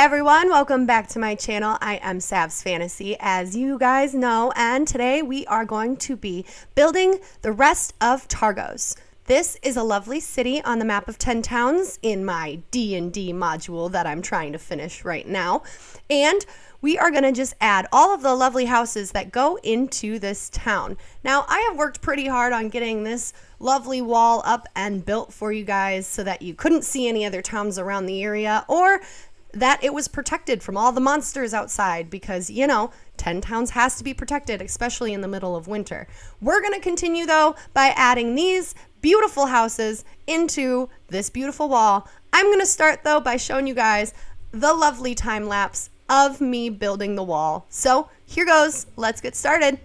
everyone, welcome back to my channel. I am Sav's Fantasy, as you guys know, and today we are going to be building the rest of Targos. This is a lovely city on the map of 10 towns in my D&D module that I'm trying to finish right now, and we are going to just add all of the lovely houses that go into this town. Now, I have worked pretty hard on getting this lovely wall up and built for you guys so that you couldn't see any other towns around the area, or that it was protected from all the monsters outside because, you know, 10 towns has to be protected, especially in the middle of winter. We're going to continue, though, by adding these beautiful houses into this beautiful wall. I'm going to start, though, by showing you guys the lovely time lapse of me building the wall. So here goes. Let's get started.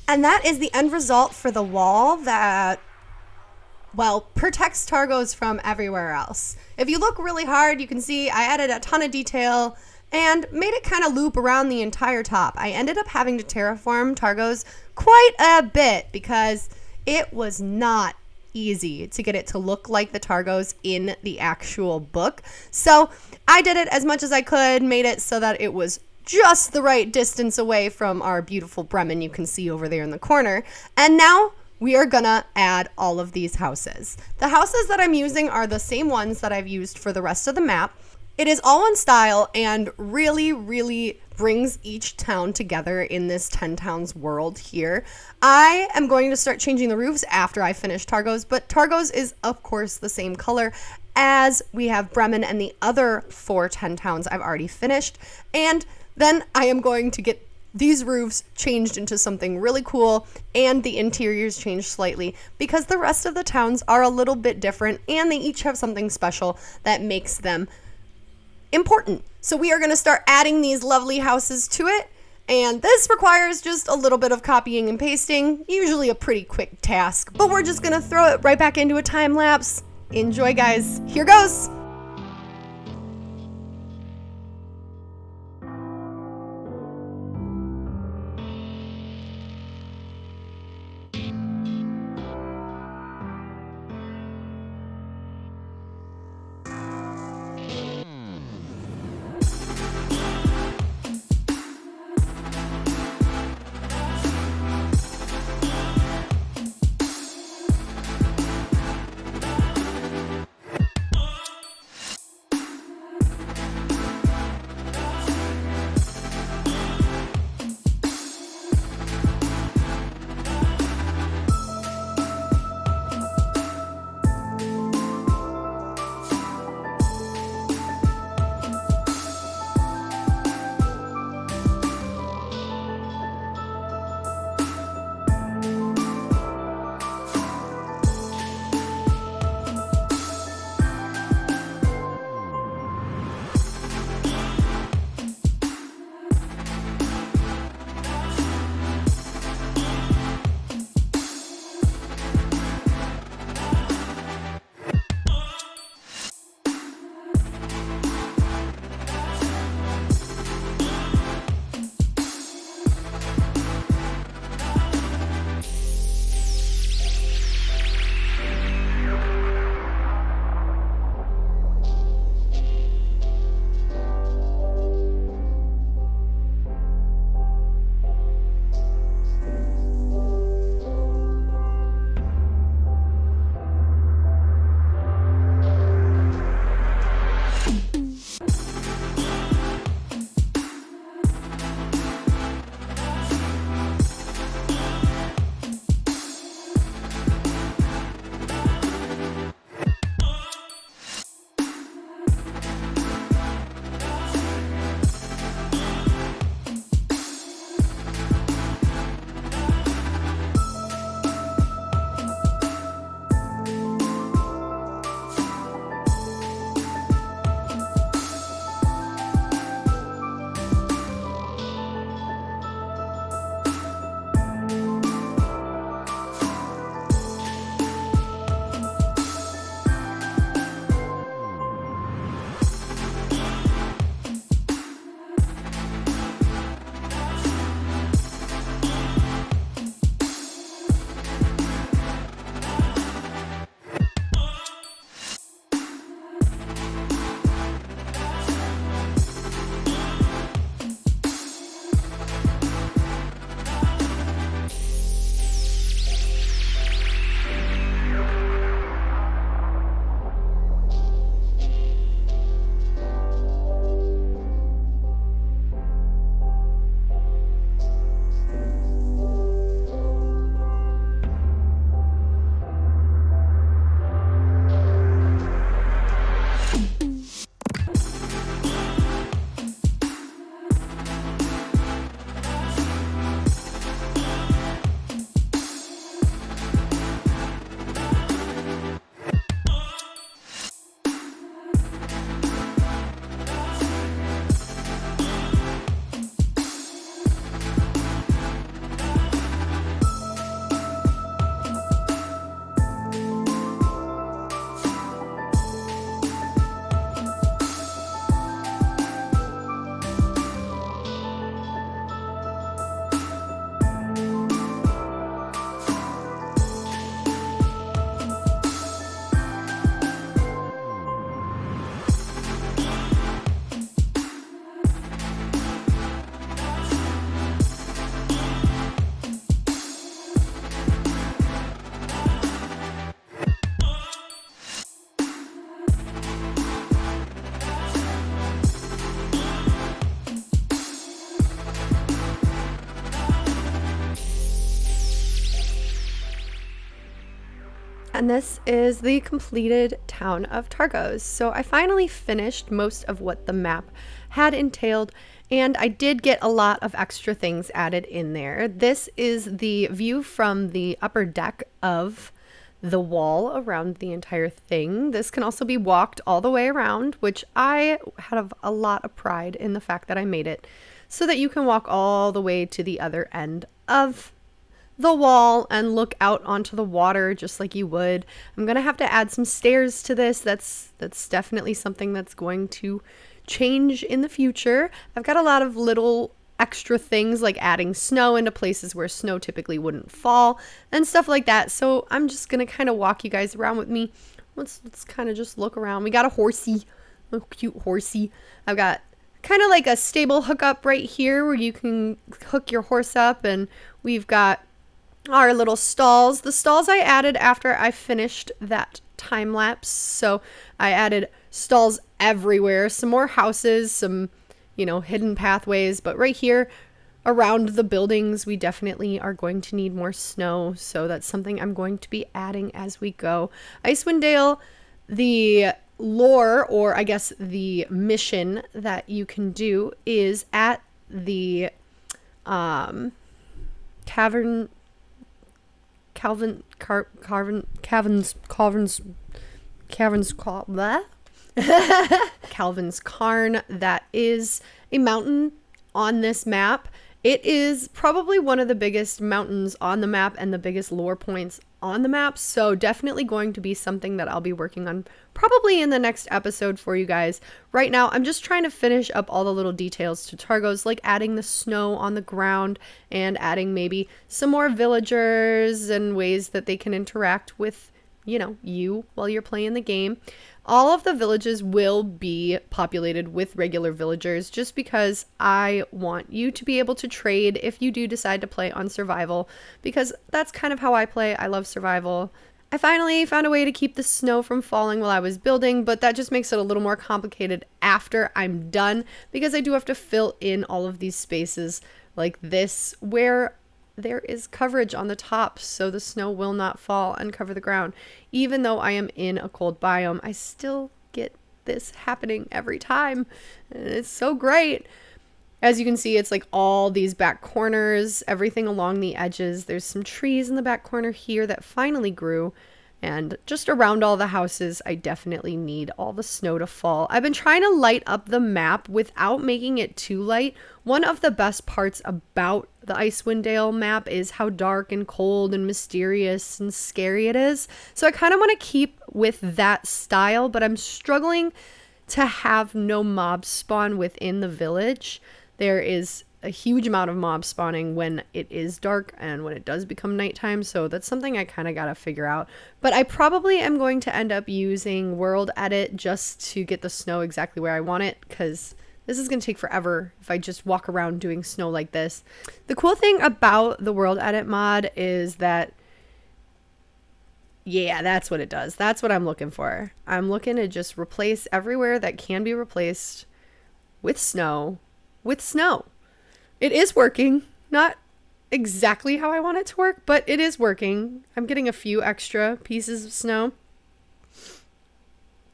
And that is the end result for the wall that well, protects Targos from everywhere else. If you look really hard, you can see I added a ton of detail and made it kind of loop around the entire top. I ended up having to terraform Targos quite a bit because it was not easy to get it to look like the Targos in the actual book. So I did it as much as I could, made it so that it was just the right distance away from our beautiful Bremen you can see over there in the corner. And now we are gonna add all of these houses. The houses that I'm using are the same ones that I've used for the rest of the map. It is all in style and really, really brings each town together in this 10 towns world here. I am going to start changing the roofs after I finish Targos, but Targos is of course the same color as we have Bremen and the other 4 10 towns I've already finished. And then I am going to get these roofs changed into something really cool and the interiors changed slightly because the rest of the towns are a little bit different and they each have something special that makes them important. So we are going to start adding these lovely houses to it, and this requires just a little bit of copying and pasting, usually a pretty quick task, but we're just going to throw it right back into a time lapse. Enjoy, guys. Here goes. And this is the completed town of Targos. So I finally finished most of what the map had entailed, and I did get a lot of extra things added in there. This is the view from the upper deck of the wall around the entire thing. This can also be walked all the way around, which I have a lot of pride in the fact that I made it so that you can walk all the way to the other end of the wall and look out onto the water just like you would. I'm gonna have to add some stairs to this. That's definitely something that's going to change in the future. I've got a lot of little extra things like adding snow into places where snow typically wouldn't fall and stuff like that. So I'm just gonna kind of walk you guys around with me. Let's kind of just look around. We got a horsey, a cute horsey. I've got kind of like a stable hookup right here where you can hook your horse up, and we've got our little stalls. The stalls I added after I finished that time lapse. So I added stalls everywhere, some more houses, some, hidden pathways, but right here around the buildings, we definitely are going to need more snow. So that's something I'm going to be adding as we go. Icewind Dale, the lore, or I guess the mission that you can do is at the Calvin's Cairn. That is a mountain on this map. It is probably one of the biggest mountains on the map and the biggest lore points on the map, so definitely going to be something that I'll be working on probably in the next episode for you guys. Right now, I'm just trying to finish up all the little details to Targos, like adding the snow on the ground and adding maybe some more villagers and ways that they can interact with, you while you're playing the game. All of the villages will be populated with regular villagers just because I want you to be able to trade if you do decide to play on survival, because that's kind of how I play. I love survival. I finally found a way to keep the snow from falling while I was building, but that just makes it a little more complicated after I'm done, because I do have to fill in all of these spaces like this where there is coverage on the top so the snow will not fall and cover the ground. Even though I am in a cold biome, I still get this happening every time, and it's so great. As you can see, it's like all these back corners, everything along the edges. There's some trees in the back corner here that finally grew, and just around all the houses, I definitely need all the snow to fall. I've been trying to light up the map without making it too light. One of the best parts about the Icewind Dale map is how dark and cold and mysterious and scary it is. So I kind of want to keep with that style, but I'm struggling to have no mobs spawn within the village. There is a huge amount of mob spawning when it is dark and when it does become nighttime, so that's something I kind of gotta figure out. But I probably am going to end up using World Edit just to get the snow exactly where I want it, because this is gonna take forever if I just walk around doing snow like this. The cool thing about the World Edit mod is that, yeah, that's what it does. That's what I'm looking for. I'm looking to just replace everywhere that can be replaced with snow. It is working. Not exactly how I want it to work, but it is working. I'm getting a few extra pieces of snow.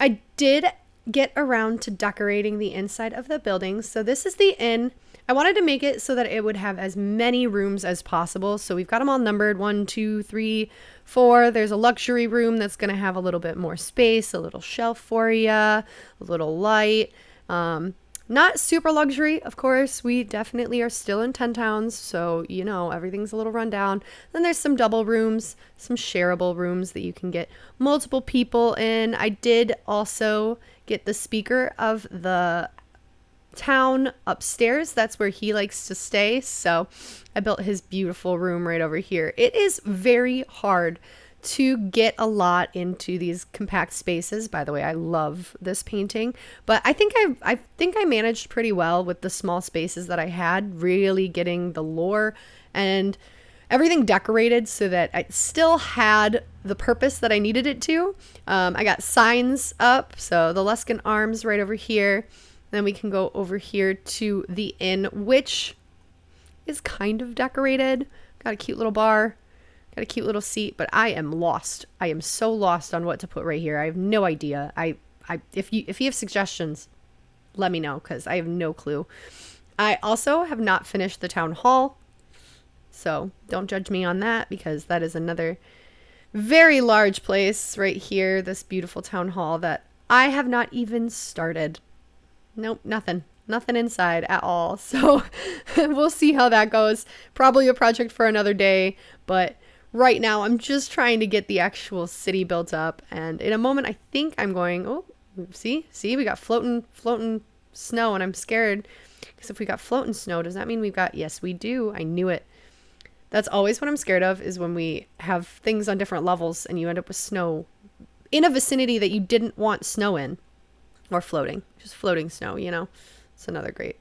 I did get around to decorating the inside of the building. So this is the inn. I wanted to make it so that it would have as many rooms as possible. So we've got them all numbered 1, 2, 3, 4. There's a luxury room that's going to have a little bit more space, a little shelf for you, a little light. Not super luxury, of course. We definitely are still in 10 towns, so everything's a little run down. Then there's some double rooms, some shareable rooms that you can get multiple people in. I did also get the speaker of the town upstairs. That's where he likes to stay, so I built his beautiful room right over here. It is very hard to get a lot into these compact spaces. By the way, I love this painting, but I think I managed pretty well with the small spaces that I had, really getting the lore and everything decorated so that it still had the purpose that I needed it to. I got signs up, so the Luskan Arms right over here. Then we can go over here to the inn, which is kind of decorated. Got a cute little bar. Got a cute little seat, but I am lost. I am so lost on what to put right here. I have no idea. If you have suggestions, let me know, because I have no clue. I also have not finished the town hall, so don't judge me on that, because that is another very large place right here, this beautiful town hall that I have not even started. Nope, nothing inside at all. So we'll see how that goes. Probably a project for another day, but right now I'm just trying to get the actual city built up, and in a moment I think I'm going, oh, see we got floating snow, and I'm scared because if we got floating snow, does that mean we've got, yes we do, I knew it. That's always what I'm scared of, is when we have things on different levels and you end up with snow in a vicinity that you didn't want snow in, or just floating snow, you know. It's another great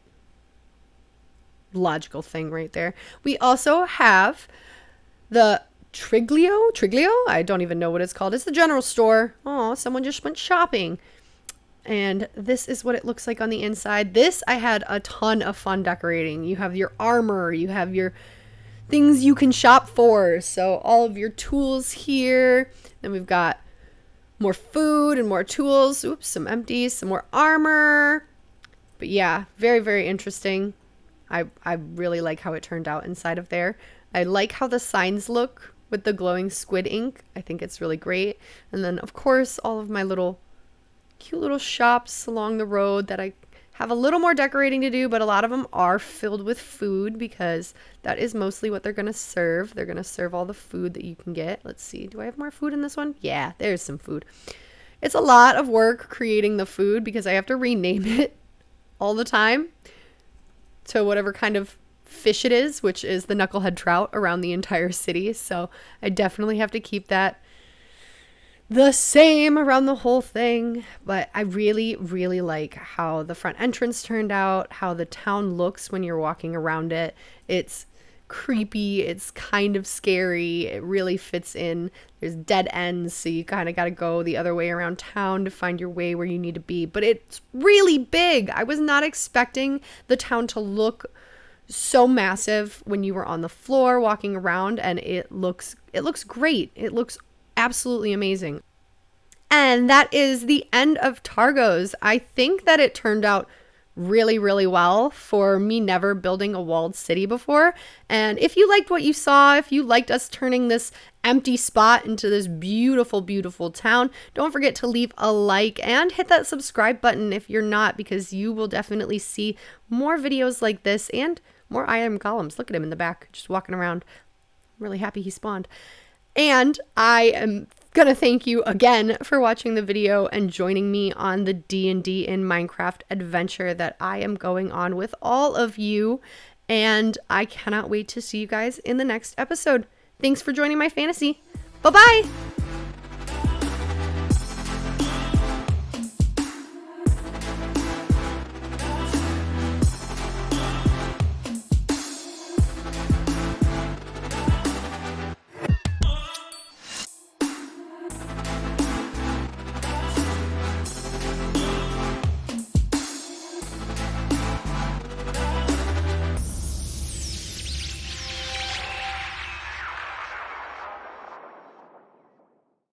logical thing right there. We also have the Triglio? I don't even know what it's called. It's the general store. Oh, someone just went shopping. And this is what it looks like on the inside. This, I had a ton of fun decorating. You have your armor, you have your things you can shop for. So all of your tools here. Then we've got more food and more tools. Oops, some empties, some more armor. But yeah, very, very interesting. I really like how it turned out inside of there. I like how the signs look with the glowing squid ink. I think it's really great. And then, of course, all of my cute little shops along the road that I have a little more decorating to do, but a lot of them are filled with food because that is mostly what they're going to serve. They're going to serve all the food that you can get. Let's see. Do I have more food in this one? Yeah, there's some food. It's a lot of work creating the food because I have to rename it all the time to whatever kind of fish it is, which is the knucklehead trout around the entire city. So I definitely have to keep that the same around the whole thing. But I really, really like how the front entrance turned out, how the town looks when you're walking around it. It's creepy, it's kind of scary, it really fits in. There's dead ends, so you kind of got to go the other way around town to find your way where you need to be. But it's really big. I was not expecting the town to look so massive when you were on the floor walking around, and it looks great. It looks absolutely amazing. And that is the end of Targos. I think that it turned out really, really well for me never building a walled city before. And if you liked what you saw, if you liked us turning this empty spot into this beautiful, beautiful town, don't forget to leave a like and hit that subscribe button if you're not, because you will definitely see more videos like this and more item golems. Look at him in the back, just walking around. I'm really happy he spawned. And I am gonna thank you again for watching the video and joining me on the D&D in Minecraft adventure that I am going on with all of you. And I cannot wait to see you guys in the next episode. Thanks for joining my fantasy. Bye-bye!